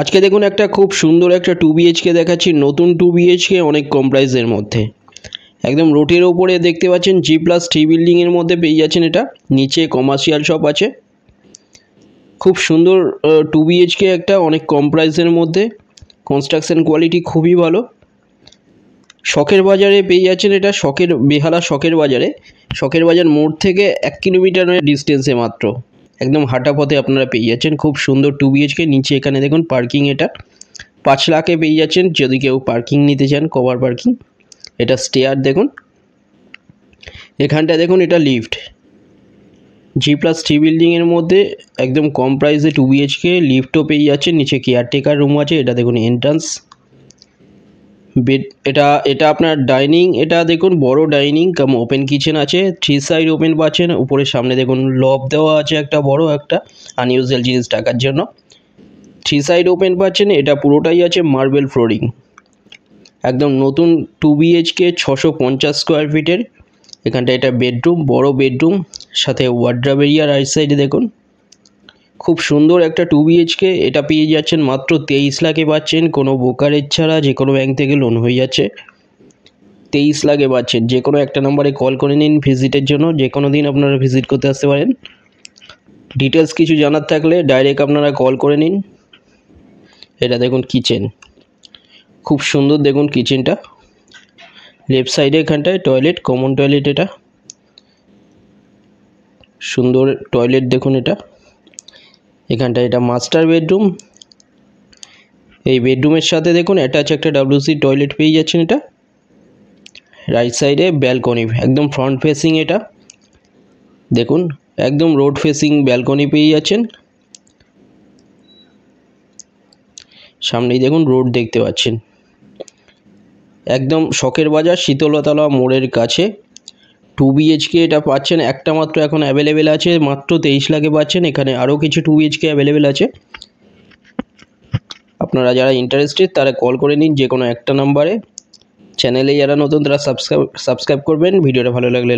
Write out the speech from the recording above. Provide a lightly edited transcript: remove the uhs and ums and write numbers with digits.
আজকে দেখুন একটা খুব সুন্দর একটা 2 বিএইচকে দেখাচ্ছি। নতুন 2 বিএইচকে অনেক কম প্রাইসের মধ্যে, একদম রোডের ওপরে দেখতে পাচ্ছেন G+3 বিল্ডিংয়ের মধ্যে পেয়ে যাচ্ছেন। এটা নিচে কমার্শিয়াল শপ আছে। খুব সুন্দর 2 বিএইচকে একটা অনেক কম প্রাইসের মধ্যে, কনস্ট্রাকশন কোয়ালিটি খুবই ভালো। শখের বাজারে পেয়ে যাচ্ছেন এটা, বেহালা শখের বাজারে। শখের বাজার মোড় থেকে 1 কিলোমিটারের ডিস্টেন্সে মাত্র, একদম হাঁটা পথে আপনারা পেয়ে যাচ্ছেন খুব সুন্দর 2 বিএইচকে। নিচে এখানে দেখুন পার্কিং, এটা 5 লাখে পেয়ে যাচ্ছেন যদি কেউ পার্কিং নিতে চান, কভার পার্কিং। এটা স্টেয়ার দেখুন, এখানটা দেখুন এটা লিফট। G+3 বিল্ডিংয়ের মধ্যে একদম কম প্রাইসে 2 বিএইচকে, লিফটও পেয়ে যাচ্ছেন। নিচে কেয়ারটেকার রুম আছে। এটা দেখুন এন্ট্রান্স বেড। এটা আপনার ডাইনিং, এটা দেখুন বড় ডাইনিং কাম ওপেন কিচেন আছে। 3 সাইড ওপেন পাচ্ছেন। উপরে সামনে দেখুন লব দেওয়া আছে একটা বড়, একটা আনইউজুয়াল জিনিস টাকার জন্য। 3 সাইড ওপেন পাচ্ছেন। এটা পুরোটাই আছে মার্বেল ফ্লোরিং। একদম নতুন 2 বিএইচকে 650 স্কোয়ার ফিটের। এখানটা এটা বেডরুম, বড় বেডরুম, সাথে ওয়ার্ড্রব এরিয়া। রাইট সাইডে দেখুন খুব সুন্দর একটা 2 বিএইচকে। এটা পেয়ে যাচ্ছেন মাত্র 23 লাখে পাচ্ছেন, কোনো ব্রোকারেজ ছাড়া। যে কোনো ব্যাংক থেকে লোন হয়ে যাচ্ছে। 23 লাখে পাচ্ছেন। যে কোনো একটা নম্বরে কল করে নিন ভিজিটের জন্য। যে কোনো দিন আপনারা ভিজিট করতে আসতে পারেন। ডিটেলস কিছু জানার থাকলে ডাইরেক্ট আপনারা কল করে নিন। এটা দেখুন কিচেন, খুব সুন্দর দেখুন কিচেনটা। লেফট সাইডে এখানটায় টয়লেট, কমন টয়লেট। এটা সুন্দর টয়লেট দেখুন। এখানটা এটা মাস্টার বেডরুম। এই বেডরুমের সাথে দেখুন অ্যাটাচ একটা WC টয়লেট পেয়ে যাচ্ছেন। এটা রাইট সাইডে ব্যালকনি, একদম ফ্রন্ট ফেসিং। এটা দেখুন একদম রোড ফেসিং ব্যালকনি পেয়ে যাচ্ছেন। সামনেই দেখুন রোড দেখতে পাচ্ছেন। একদম শখের বাজার শীতলতলা মোড়ের কাছে 2 বিএইচকে এটা পাচ্ছেন। একটা মাত্র এখন অ্যাভেলেবেল আছে, মাত্র 23 লাখে পাচ্ছেন। এখানে আরও কিছু 2 বিএইচকে অ্যাভেলেবেল আছে। আপনারা যারা ইন্টারেস্টেড তারা কল করে নিন যে কোনো একটা নাম্বারে। চ্যানেলে যারা নতুন তারা সাবস্ক্রাইব করবেন। ভিডিওটা ভালো লাগলে